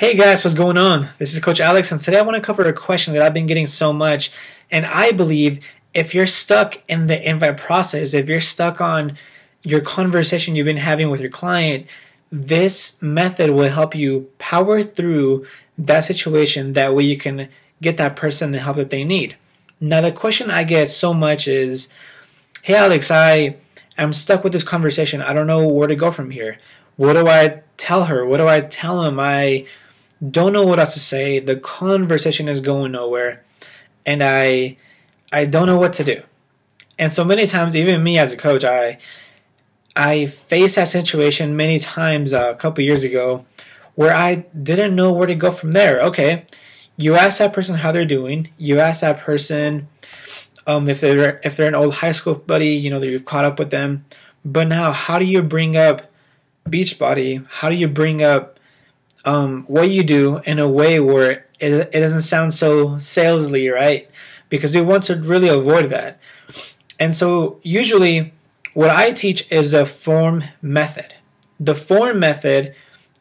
Hey guys, what's going on? This is Coach Alex, and today I want to cover a question that I've been getting so much. And I believe if you're stuck in the invite process, if you're stuck on your conversation you've been having with your client, this method will help you power through that situation. That way you can get that person the help that they need. Now, the question I get so much is, hey Alex, I'm stuck with this conversation. I don't know where to go from here. What do I tell her? What do I tell him? I don't know what else to say. The conversation is going nowhere, and I don't know what to do. And so many times, even me as a coach, I faced that situation many times a couple years ago where I didn't know where to go from there. Okay, you ask that person how they're doing. You ask that person if they're an old high school buddy, that you've caught up with them. But now, how do you bring up Beachbody? How do you bring up what you do in a way where it doesn't sound so salesy, right? Because we want to really avoid that. And so usually what I teach is the F.O.R.M method. The F.O.R.M method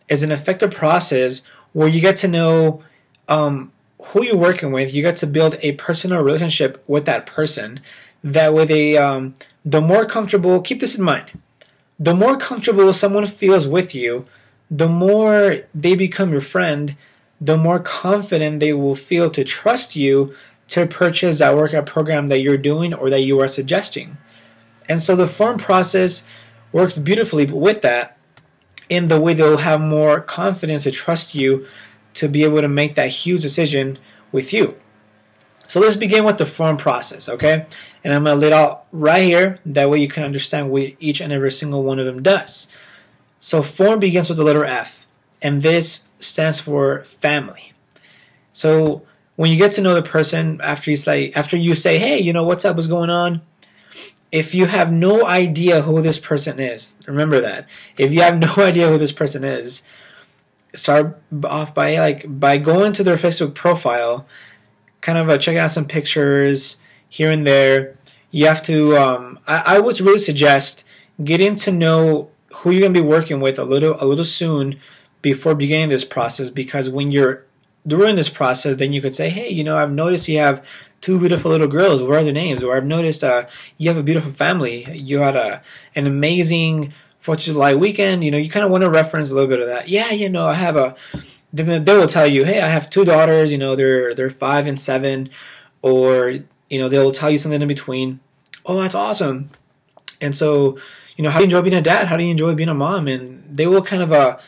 is an effective process where you get to know who you're working with. You get to build a personal relationship with that person. That way the more comfortable, keep this in mind, the more comfortable someone feels with you, the more they become your friend, the more confident they will feel to trust you to purchase that workout program that you're doing or that you are suggesting. And so the F.O.R.M process works beautifully with that, in the way they'll have more confidence to trust you to be able to make that huge decision with you. So let's begin with the F.O.R.M process, okay? And I'm going to lay it out right here. That way you can understand what each and every single one of them does. So F.O.R.M begins with the letter F, and this stands for family. So when you get to know the person, after you say, hey, what's up, what's going on? If you have no idea who this person is, remember that. If you have no idea who this person is, start off by going to their Facebook profile, kind of checking out some pictures here and there. You have to, I would really suggest getting to know who you're going to be working with a little soon before beginning this process, because when you're during this process, then you could say, hey, I've noticed you have two beautiful little girls. What are their names? Or I've noticed you have a beautiful family. You had an amazing 4th of July weekend. You kind of want to reference a little bit of that. Yeah, I have they will tell you, hey, I have two daughters. They're 5 and 7, or they'll tell you something in between. Oh, that's awesome. And so, how do you enjoy being a dad? How do you enjoy being a mom? And they will kind of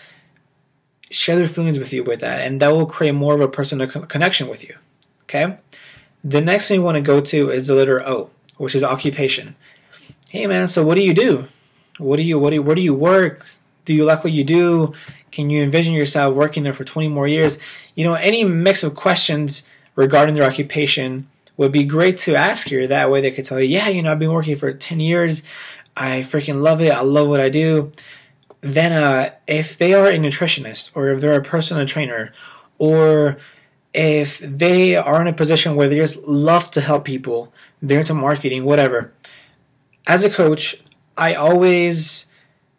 share their feelings with you with that, and that will create more of a personal connection with you. Okay. The next thing you want to go to is the letter O, which is occupation. Hey man, so what do you do? Where do you work? Do you like what you do? Can you envision yourself working there for 20 more years? Any mix of questions regarding their occupation would be great to ask here. That way they could tell you, yeah, I've been working for 10 years. I freaking love it. I love what I do. Then if they are a nutritionist, or if they're a personal trainer, or if they are in a position where they just love to help people, they're into marketing, whatever. As a coach, I always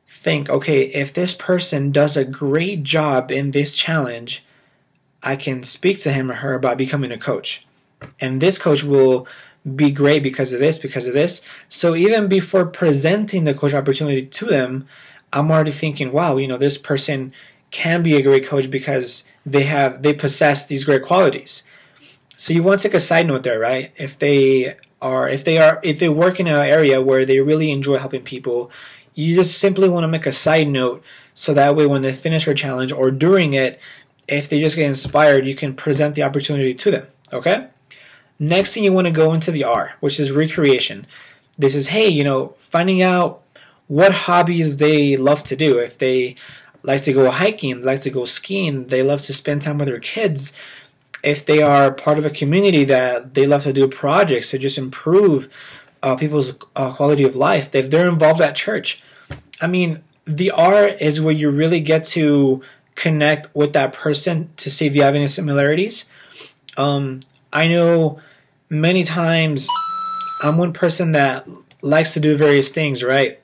think, okay, if this person does a great job in this challenge, I can speak to him or her about becoming a coach. And this coach will be great because of this. So even before presenting the coach opportunity to them, I'm already thinking, wow, this person can be a great coach because they possess these great qualities. So you want to take a side note there, right? If they work in an area where they really enjoy helping people, you just simply want to make a side note, so that way when they finish their challenge or during it, if they just get inspired, you can present the opportunity to them. Okay? Next thing, you want to go into the R, which is recreation. This is, hey, finding out what hobbies they love to do. If they like to go hiking, like to go skiing, they love to spend time with their kids. If they are part of a community that they love to do projects to just improve people's quality of life, if they're involved at church. The R is where you really get to connect with that person to see if you have any similarities. I know many times I'm one person that likes to do various things, right?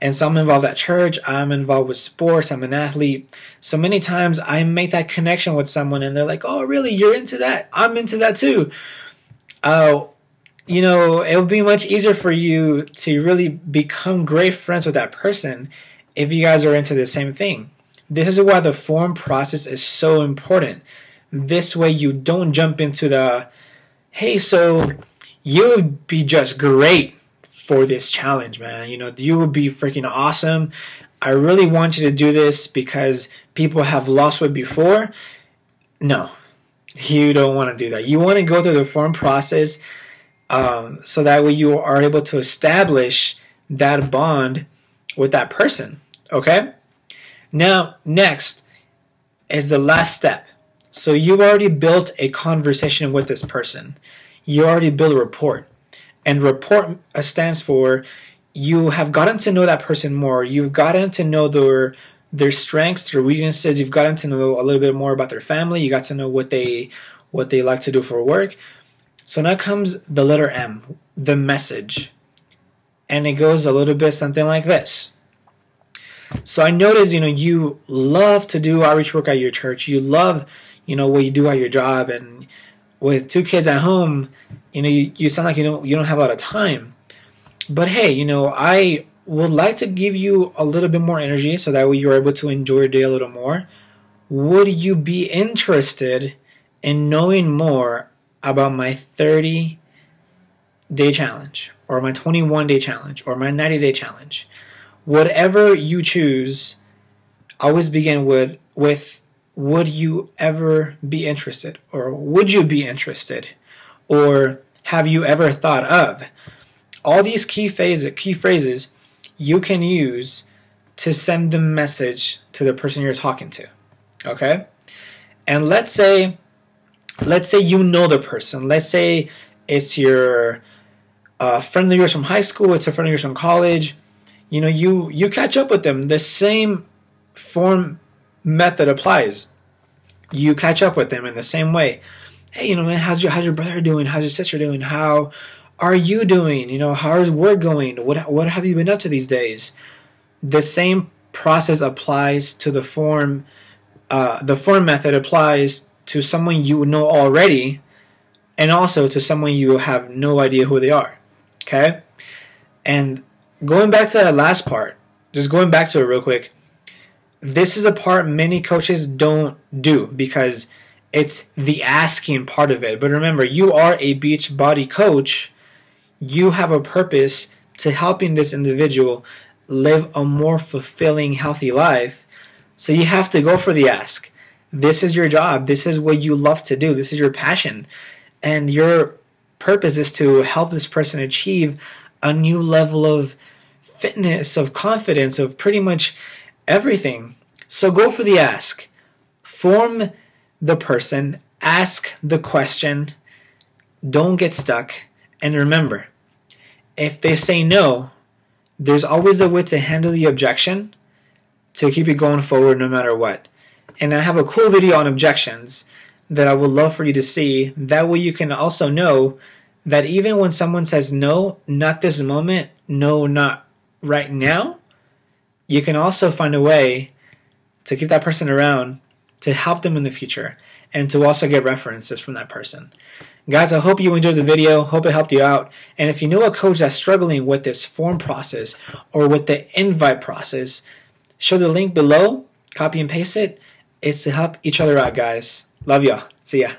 And so I'm involved at church, I'm involved with sports, I'm an athlete. So many times I make that connection with someone and they're like, oh, really? You're into that? I'm into that too. You know, it would be much easier for you to really become great friends with that person if you guys are into the same thing. This is why the F.O.R.M process is so important. This way you don't jump into the, hey, so you would be just great for this challenge, man. You know, you would be freaking awesome. I really want you to do this because people have lost weight before. No, you don't want to do that. You want to go through the F.O.R.M process so that way you are able to establish that bond with that person, okay? Now, next is the last step. So you've already built a conversation with this person. You already built a rapport. And rapport stands for you have gotten to know that person more. You've gotten to know their strengths, their weaknesses. You've gotten to know a little bit more about their family. You got to know what they like to do for work. So now comes the letter M, the message. And it goes a little bit something like this. So I noticed, you know, you love to do outreach work at your church. You love, you know, what you do at your job. And with 2 kids at home, you know, you sound like you don't have a lot of time. But hey, you know, I would like to give you a little bit more energy so that way you're able to enjoy your day a little more. Would you be interested in knowing more about my 30-day challenge or my 21-day challenge or my 90-day challenge? Whatever you choose, always begin with would you ever be interested, or would you be interested, or have you ever thought of? All these key phrases you can use to send the message to the person you're talking to. Okay? And let's say you know the person. Let's say it's your friend of yours from high school, it's a friend of yours from college. You know, you catch up with them. The same F.O.R.M method applies. You catch up with them in the same way. Hey, you know, man, how's your brother doing? How's your sister doing? How are you doing? You know, how's work going? What have you been up to these days? The same process applies to the F.O.R.M. The F.O.R.M method applies to someone you know already, and also to someone you have no idea who they are. Okay? And going back to that last part, just going back to it real quick, this is a part many coaches don't do because it's the asking part of it. But remember, you are a Beachbody coach. You have a purpose to helping this individual live a more fulfilling, healthy life. So you have to go for the ask. This is your job. This is what you love to do. This is your passion. And your purpose is to help this person achieve a new level of fitness, of confidence, of pretty much everything. So go for the ask. Form the person. Ask the question. Don't get stuck. And remember, if they say no, there's always a way to handle the objection to keep it going forward no matter what. And I have a cool video on objections that I would love for you to see. That way you can also know that even when someone says no, not this moment, no, not right now, you can also find a way to keep that person around, to help them in the future, and to also get references from that person. Guys, I hope you enjoyed the video. Hope it helped you out. And if you know a coach that's struggling with this F.O.R.M process or with the invite process, show the link below, copy and paste it. It's to help each other out, guys. Love y'all. See ya.